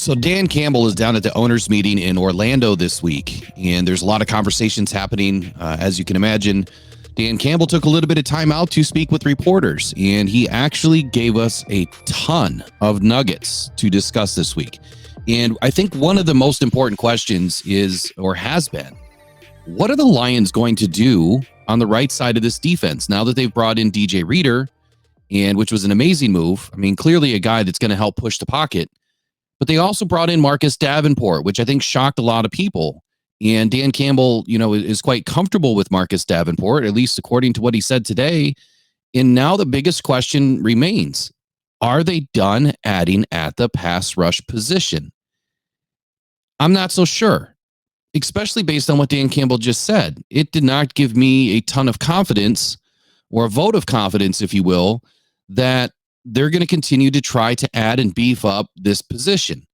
So Dan Campbell is down at the owners meeting in Orlando this week, and there's a lot of conversations happening. As you can imagine, Dan Campbell took a little bit of time out to speak with reporters, and he actually gave us a ton of nuggets to discuss this week. And I think one of the most important questions is, or has been, what are the Lions going to do on the right side of this defense now that they've brought in DJ Reader, and which was an amazing move. I mean, clearly a guy that's going to help push the pocket. But they also brought in Marcus Davenport, which I think shocked a lot of people. And Dan Campbell, is quite comfortable with Marcus Davenport, at least according to what he said today. And now the biggest question remains, are they done adding at the pass rush position? I'm not so sure, especially based on what Dan Campbell just said. It did not give me a ton of confidence, or a vote of confidence, if you will, that they're going to continue to try to add and beef up this position.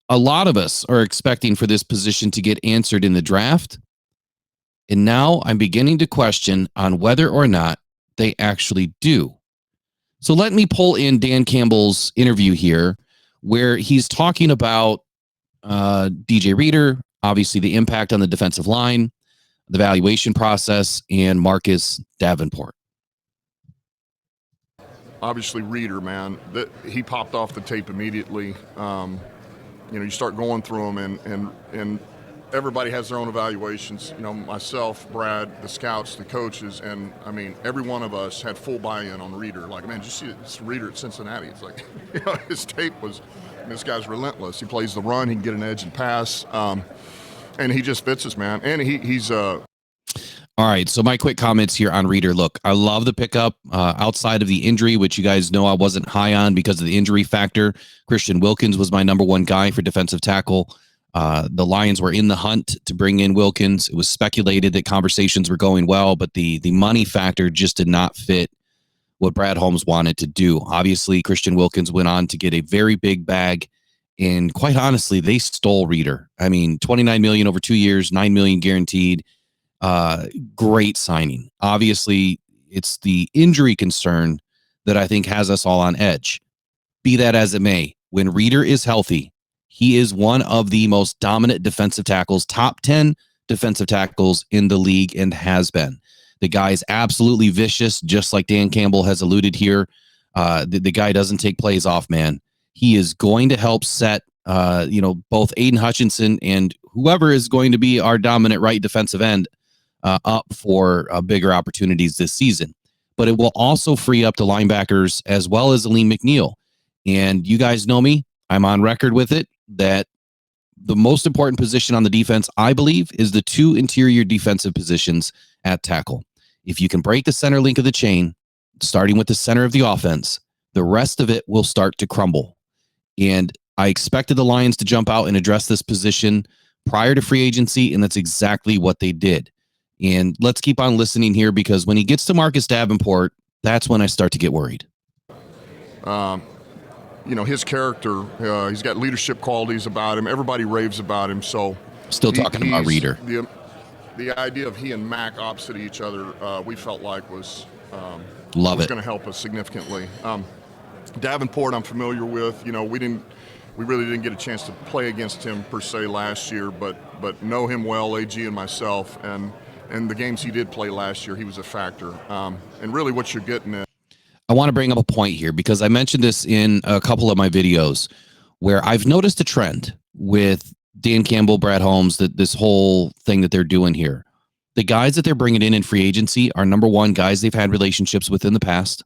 A lot of us are expecting for this position to get answered in the draft. And now I'm beginning to question on whether or not they actually do. So let me pull in Dan Campbell's interview here, where he's talking about DJ Reader, obviously the impact on the defensive line, the valuation process, and Marcus Davenport. Obviously, Reader, man, he popped off the tape immediately. You start going through them, and everybody has their own evaluations. Myself, Brad, the scouts, the coaches, and I mean, every one of us had full buy-in on Reader. Like, man, did you see this Reader at Cincinnati? It's like, his tape was, this guy's relentless. He plays the run, he can get an edge and pass, and he just fits us, man. And he's All right, so my quick comments here on Reader. Look, I love the pickup outside of the injury, which you guys know I wasn't high on because of the injury factor. Christian Wilkins was my number one guy for defensive tackle. The Lions were in the hunt to bring in Wilkins. It was speculated that conversations were going well, but the money factor just did not fit what Brad Holmes wanted to do. Obviously, Christian Wilkins went on to get a very big bag, and quite honestly, they stole Reader. I mean, $29 million over 2 years, $9 million guaranteed. Great signing. Obviously, it's the injury concern that I think has us all on edge. Be that as it may, when Reader is healthy, he is one of the most dominant defensive tackles, top 10 defensive tackles in the league, and has been. The guy is absolutely vicious, just like Dan Campbell has alluded here. The guy doesn't take plays off, man. He is going to help set both Aiden Hutchinson and whoever is going to be our dominant right defensive end up for bigger opportunities this season. But it will also free up the linebackers as well as Aleem McNeil. And you guys know me. I'm on record with it that the most important position on the defense, I believe, is the two interior defensive positions at tackle. If you can break the center link of the chain, starting with the center of the offense, the rest of it will start to crumble. And I expected the Lions to jump out and address this position prior to free agency, and that's exactly what they did. And let's keep on listening here, because when he gets to Marcus Davenport, that's when I start to get worried. His character, he's got leadership qualities about him. Everybody raves about him. So still talking about Reader. The idea of he and Mac opposite each other, we felt like was going to help us significantly. Davenport, I'm familiar with. We really didn't get a chance to play against him per se last year, but know him well, AG and myself, and the games he did play last year, he was a factor. And really what you're getting at. I want to bring up a point here, because I mentioned this in a couple of my videos, where I've noticed a trend with Dan Campbell, Brad Holmes, that this whole thing that they're doing here. The guys that they're bringing in free agency are, number one, guys they've had relationships with in the past,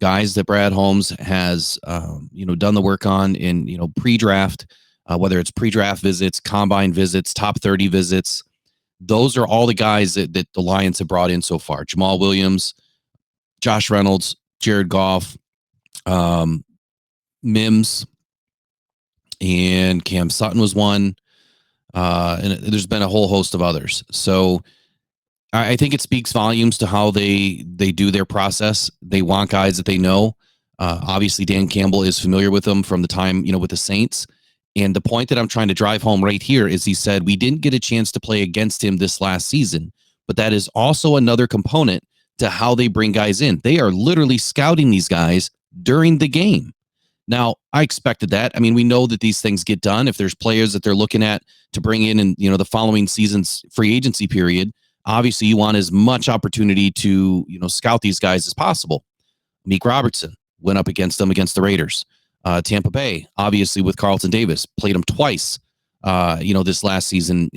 guys that Brad Holmes has, done the work on in, pre-draft, whether it's pre-draft visits, combine visits, top 30 visits. Those are all the guys that the Lions have brought in so far. Jamal Williams, Josh Reynolds, Jared Goff, Mims, and Cam Sutton was one. And there's been a whole host of others. So I think it speaks volumes to how they do their process. They want guys that they know. Obviously, Dan Campbell is familiar with them from the time, with the Saints. And the point that I'm trying to drive home right here is he said, we didn't get a chance to play against him this last season, but that is also another component to how they bring guys in. They are literally scouting these guys during the game. Now, I expected that. I mean, we know that these things get done. If there's players that they're looking at to bring in, the following season's free agency period, obviously you want as much opportunity to, scout these guys as possible. Meek Robertson went up against them against the Raiders. Tampa Bay, obviously with Carlton Davis, played him twice, this last season,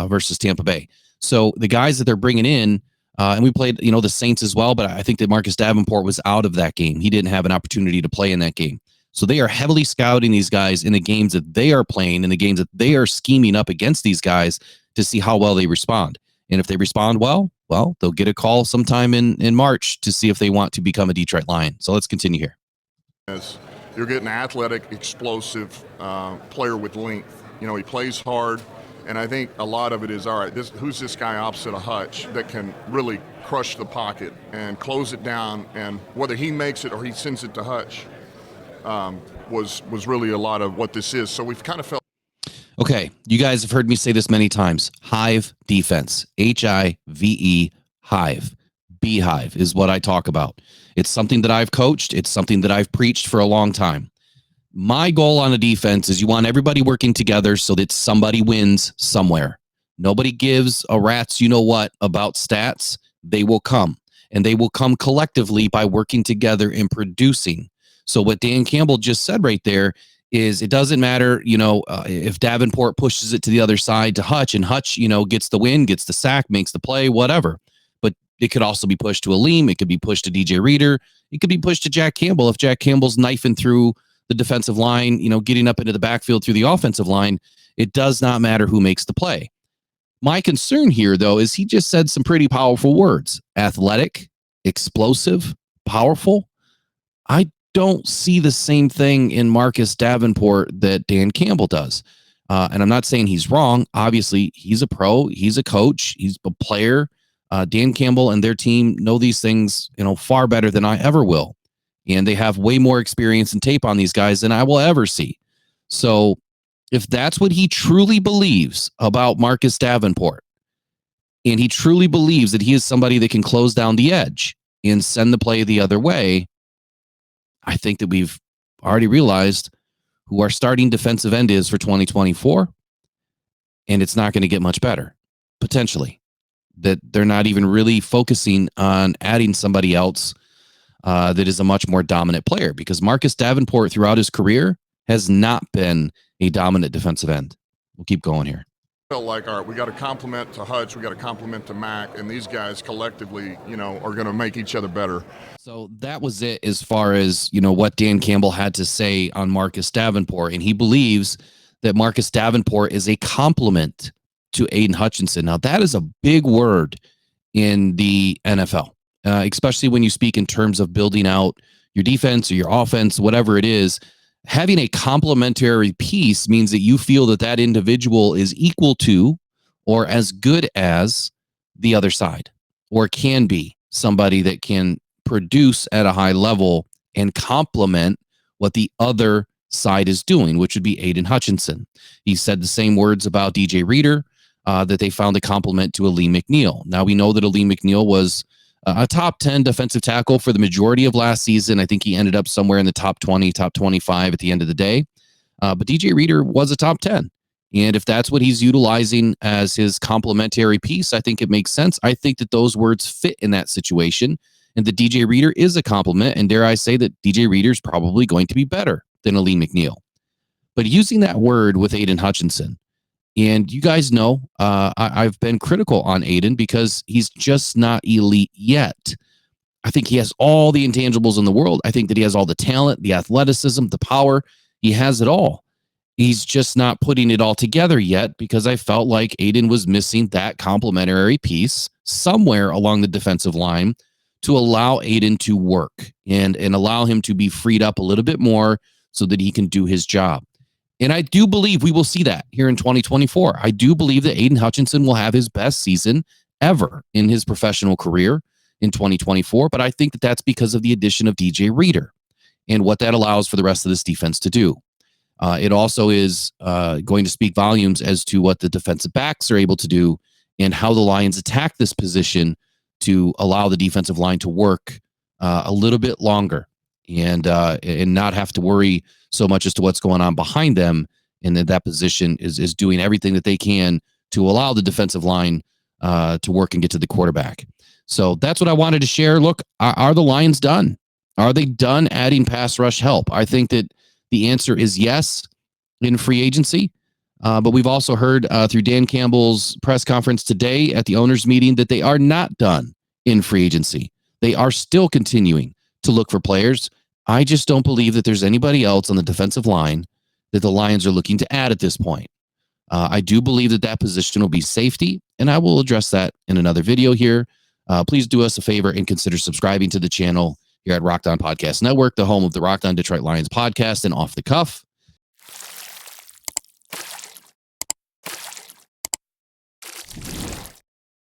versus Tampa Bay. So the guys that they're bringing in, and we played, the Saints as well, but I think that Marcus Davenport was out of that game. He didn't have an opportunity to play in that game. So they are heavily scouting these guys in the games that they are playing, in the games that they are scheming up against these guys to see how well they respond. And if they respond well, they'll get a call sometime in March to see if they want to become a Detroit Lion. So let's continue here. Yes. You're getting an athletic, explosive player with length. He plays hard, and I think a lot of it is, all right, who's this guy opposite of Hutch that can really crush the pocket and close it down, and whether he makes it or he sends it to Hutch was really a lot of what this is. So we've kind of felt. Okay, you guys have heard me say this many times. Hive defense, Hive, hive. Beehive is what I talk about. It's something that I've coached. It's something that I've preached for a long time. My goal on a defense is you want everybody working together so that somebody wins somewhere. Nobody gives a rat's you-know-what about stats. They will come, and they will come collectively by working together and producing. So what Dan Campbell just said right there is it doesn't matter, if Davenport pushes it to the other side to Hutch, and Hutch, gets the win, gets the sack, makes the play, whatever. But it could also be pushed to Aleem. It could be pushed to DJ Reader. It could be pushed to Jack Campbell. If Jack Campbell's knifing through the defensive line, getting up into the backfield through the offensive line, it does not matter who makes the play. My concern here, though, is he just said some pretty powerful words. Athletic, explosive, powerful. I don't see the same thing in Marcus Davenport that Dan Campbell does. And I'm not saying he's wrong. Obviously, he's a pro. He's a coach. He's a player. Dan Campbell and their team know these things, far better than I ever will. And they have way more experience and tape on these guys than I will ever see. So if that's what he truly believes about Marcus Davenport, and he truly believes that he is somebody that can close down the edge and send the play the other way, I think that we've already realized who our starting defensive end is for 2024. And it's not going to get much better, potentially. That they're not even really focusing on adding somebody else that is a much more dominant player, because Marcus Davenport throughout his career has not been a dominant defensive end. We'll keep going here. Felt like, all right, we got to compliment to Hutch, we got to compliment to Mac, and these guys collectively, are going to make each other better. So that was it as far as, what Dan Campbell had to say on Marcus Davenport. And he believes that Marcus Davenport is a compliment to Aiden Hutchinson. Now, that is a big word in the NFL, especially when you speak in terms of building out your defense or your offense, whatever it is. Having a complementary piece means that you feel that that individual is equal to or as good as the other side, or can be somebody that can produce at a high level and complement what the other side is doing, which would be Aiden Hutchinson. He said the same words about DJ Reader, that they found a compliment to Aleem McNeil. Now, we know that Aleem McNeil was a top 10 defensive tackle for the majority of last season. I think he ended up somewhere in the top 20, top 25 at the end of the day. But DJ Reader was a top 10. And if that's what he's utilizing as his complementary piece, I think it makes sense. I think that those words fit in that situation, and the DJ Reader is a compliment. And dare I say that DJ Reader is probably going to be better than Aleem McNeil. But using that word with Aiden Hutchinson, and you guys know I've been critical on Aiden because he's just not elite yet. I think he has all the intangibles in the world. I think that he has all the talent, the athleticism, the power. He has it all. He's just not putting it all together yet, because I felt like Aiden was missing that complementary piece somewhere along the defensive line to allow Aiden to work and allow him to be freed up a little bit more so that he can do his job. And I do believe we will see that here in 2024. I do believe that Aiden Hutchinson will have his best season ever in his professional career in 2024. But I think that that's because of the addition of DJ Reader and what that allows for the rest of this defense to do. It also is going to speak volumes as to what the defensive backs are able to do and how the Lions attack this position to allow the defensive line to work a little bit longer and not have to worry so much as to what's going on behind them, and that position is doing everything that they can to allow the defensive line to work and get to the quarterback. So that's what I wanted to share. Look, are the Lions done? Are they done adding pass rush help? I think that the answer is yes in free agency. But we've also heard through Dan Campbell's press conference today at the owners' meeting that they are not done in free agency. They are still continuing to look for players. I just don't believe that there's anybody else on the defensive line that the Lions are looking to add at this point. I do believe that that position will be safety, and I will address that in another video here. Please do us a favor and consider subscribing to the channel here at Rocked On Podcast Network, the home of the Rocked On Detroit Lions podcast and Off the Cuff.